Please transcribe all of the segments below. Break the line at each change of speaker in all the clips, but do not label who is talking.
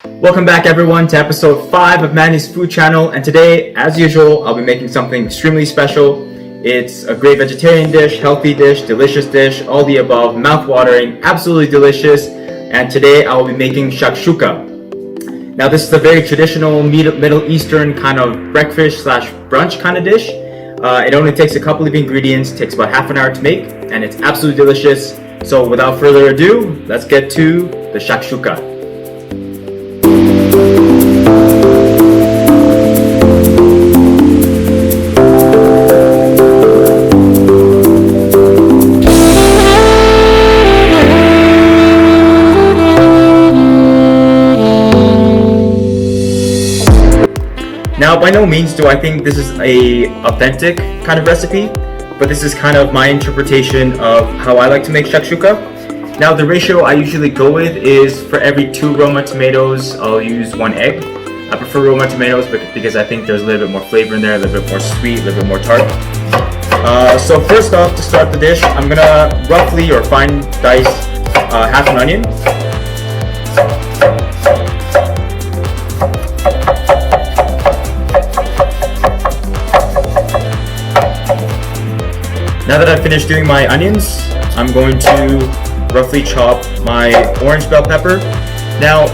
Welcome back everyone to episode 5 of Manny's Food Channel, and today, as usual, I'll be making something extremely special. It's a great vegetarian dish, healthy dish, delicious dish, all the above, mouth-watering, absolutely delicious, and today I will be making Shakshouka. Now this is a very traditional Middle Eastern kind of breakfast slash brunch kind of dish. It only takes a couple of ingredients, takes about half an hour to make, and it's absolutely delicious. So without further ado, let's get to the Shakshouka. Now, by no means do I think this is a authentic kind of recipe, but this is kind of my interpretation of how I like to make shakshuka. Now, the ratio I usually go with is for every 2 Roma tomatoes, I'll use 1 egg. I prefer Roma tomatoes because I think there's a little bit more flavor in there, a little bit more sweet, a little bit more tart. So first off, to start the dish, I'm gonna roughly or fine dice half an onion. Now that I've finished doing my onions, I'm going to roughly chop my orange bell pepper. Now,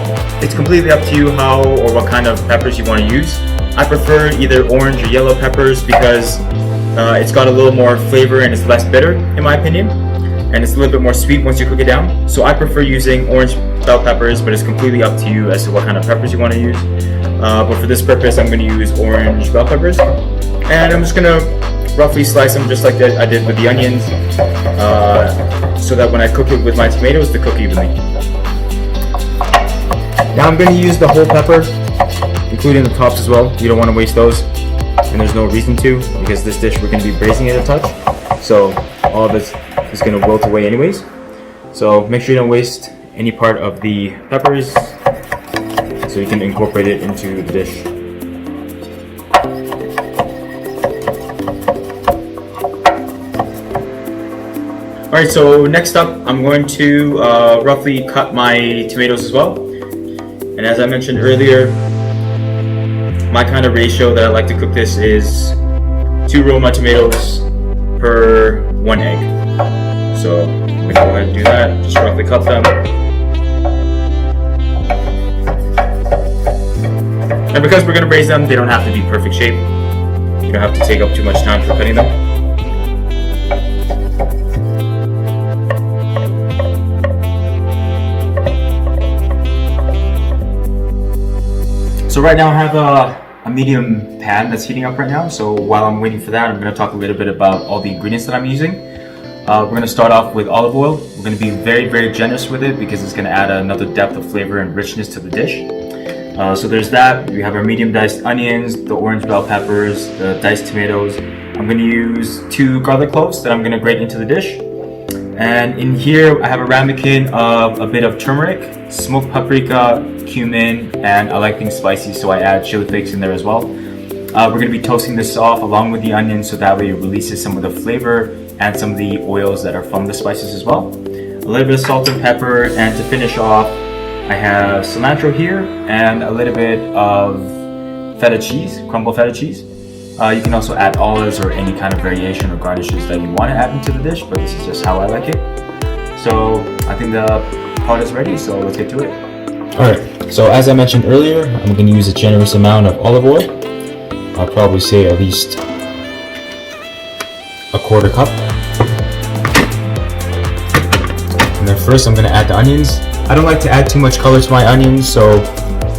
it's completely up to you how or what kind of peppers you want to use. I prefer either orange or yellow peppers because it's got a little more flavor and it's less bitter, in my opinion. And it's a little bit more sweet once you cook it down. So I prefer using orange bell peppers, but it's completely up to you as to what kind of peppers you want to use. But for this purpose, I'm going to use orange bell peppers. And I'm just going to roughly slice them just like I did with the onions, so that when I cook it with my tomatoes, they cook evenly. Now I'm going to use the whole pepper, including the tops as well. You don't want to waste those, and there's no reason to, because this dish we're going to be braising it a touch, so all of it is going to wilt away anyways. So make sure you don't waste any part of the peppers, so you can incorporate it into the dish. Alright, so next up I'm going to roughly cut my tomatoes as well. And as I mentioned earlier, my kind of ratio that I like to cook this is 2 Roma tomatoes per 1 egg. So I'm going to go ahead and do that, just roughly cut them. And because we're going to braise them, they don't have to be perfect shape. You don't have to take up too much time for cutting them. So right now I have a medium pan that's heating up right now. So while I'm waiting for that, I'm going to talk a little bit about all the ingredients that I'm using. We're going to start off with olive oil. We're going to be very, very generous with it because it's going to add another depth of flavor and richness to the dish. So there's that. We have our medium diced onions, the orange bell peppers, the diced tomatoes. I'm going to use 2 garlic cloves that I'm going to grate into the dish. And in here I have a ramekin of a bit of turmeric, smoked paprika, cumin, and I like things spicy, so I add chili flakes in there as well. We're going to be toasting this off along with the onions so that way it releases some of the flavor and some of the oils that are from the spices as well. A little bit of salt and pepper, and to finish off I have cilantro here and a little bit of feta cheese, crumbled feta cheese. You can also add olives or any kind of variation or garnishes that you want to add into the dish, but this is just how I like it. So I think the pot is ready, so let's get to it. Alright, so as I mentioned earlier, I'm going to use a generous amount of olive oil. I'll probably say at least a 1/4 cup. And then first I'm going to add the onions. I don't like to add too much color to my onions, so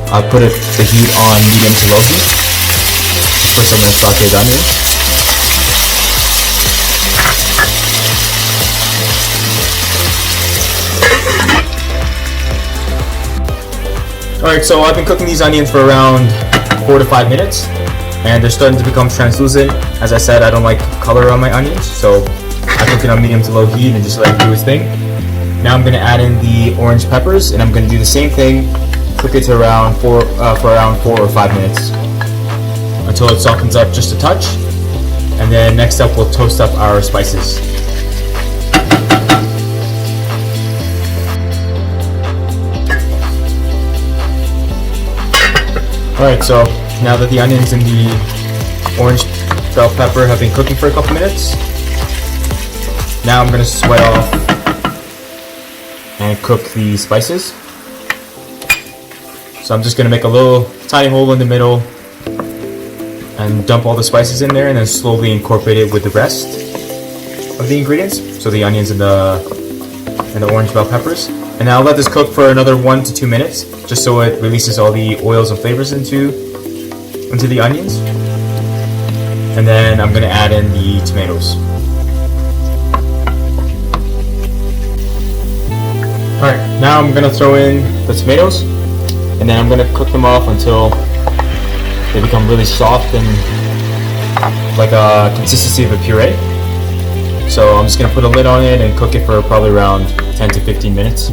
I'll put the heat on medium to low heat. First I'm going to saute the onions. Alright, so I've been cooking these onions for around 4 to 5 minutes, and they're starting to become translucent. As I said, I don't like color on my onions, so I cook it on medium to low heat and just let it do its thing. Now I'm going to add in the orange peppers, and I'm going to do the same thing, cook it to around for around 4 or 5 minutes until it softens up just a touch. And then next up we'll toast up our spices. Alright, so now that the onions and the orange bell pepper have been cooking for a couple minutes, now I'm going to sweat off and cook the spices. So I'm just going to make a little tiny hole in the middle and dump all the spices in there, and then slowly incorporate it with the rest of the ingredients. So the onions and the orange bell peppers. And now I'll let this cook for another 1 to 2 minutes, just so it releases all the oils and flavors into the onions. And then I'm gonna add in the tomatoes. Alright, now I'm gonna throw in the tomatoes, and then I'm gonna cook them off until they become really soft and like a consistency of a puree. So I'm just gonna put a lid on it and cook it for probably around 10 to 15 minutes.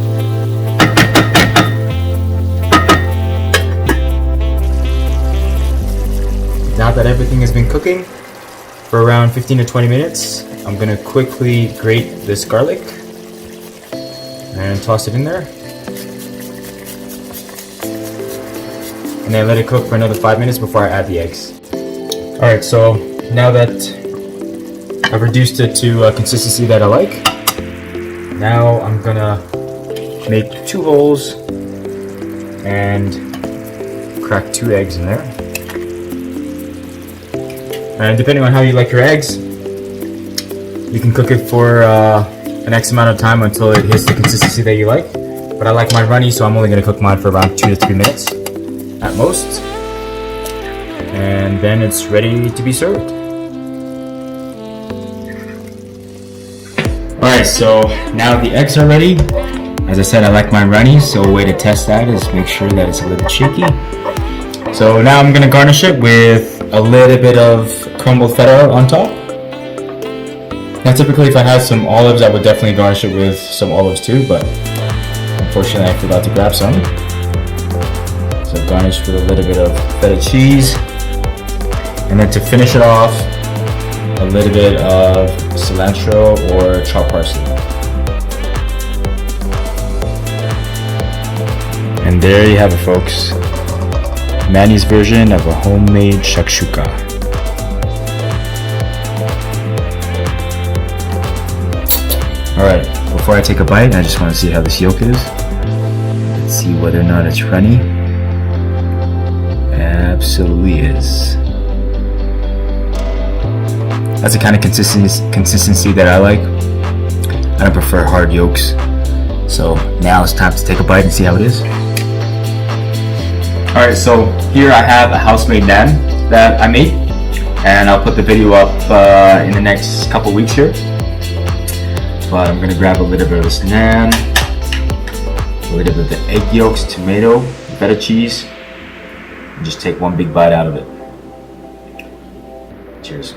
Now that everything has been cooking for around 15 to 20 minutes, I'm gonna quickly grate this garlic and toss it in there. And then let it cook for another 5 minutes before I add the eggs. Alright, so now that I've reduced it to a consistency that I like, now I'm gonna make 2 holes and crack 2 eggs in there. And depending on how you like your eggs, you can cook it for an X amount of time until it hits the consistency that you like. But I like mine runny, so I'm only gonna cook mine for around 2 to 3 minutes at most. And then it's ready to be served. Alright, so now the eggs are ready. As I said, I like mine runny, so a way to test that is make sure that it's a little shaky. So now I'm gonna garnish it with a little bit of crumbled feta on top. Now typically if I had some olives, I would definitely garnish it with some olives too, but unfortunately I forgot to grab some. So garnish with a little bit of feta cheese. And then to finish it off, a little bit of cilantro or chopped parsley. And there you have it, folks. Manny's version of a homemade shakshouka. Alright, before I take a bite, I just want to see how this yolk is. Let's see whether or not it's runny. Absolutely is. That's the kind of consistency that I like. I don't prefer hard yolks. So now it's time to take a bite and see how it is. Alright, so here I have a house-made naan that I made, and I'll put the video up in the next couple weeks here. But I'm gonna grab a little bit of this naan, a little bit of the egg yolks, tomato, feta cheese, and just take one big bite out of it. Cheers.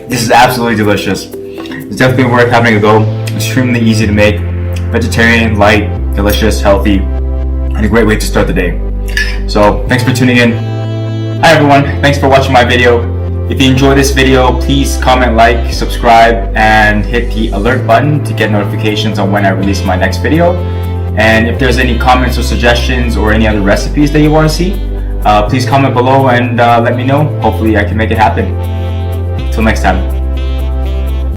This is absolutely delicious. It's definitely worth having a go. Extremely easy to make. Vegetarian, light, delicious, healthy, and a great way to start the day. So thanks for tuning in. Hi everyone, thanks for watching my video. If you enjoyed this video, please comment, like, subscribe, and hit the alert button to get notifications on when I release my next video. And if there's any comments or suggestions or any other recipes that you want to see, please comment below and let me know. Hopefully I can make it happen. Till next time.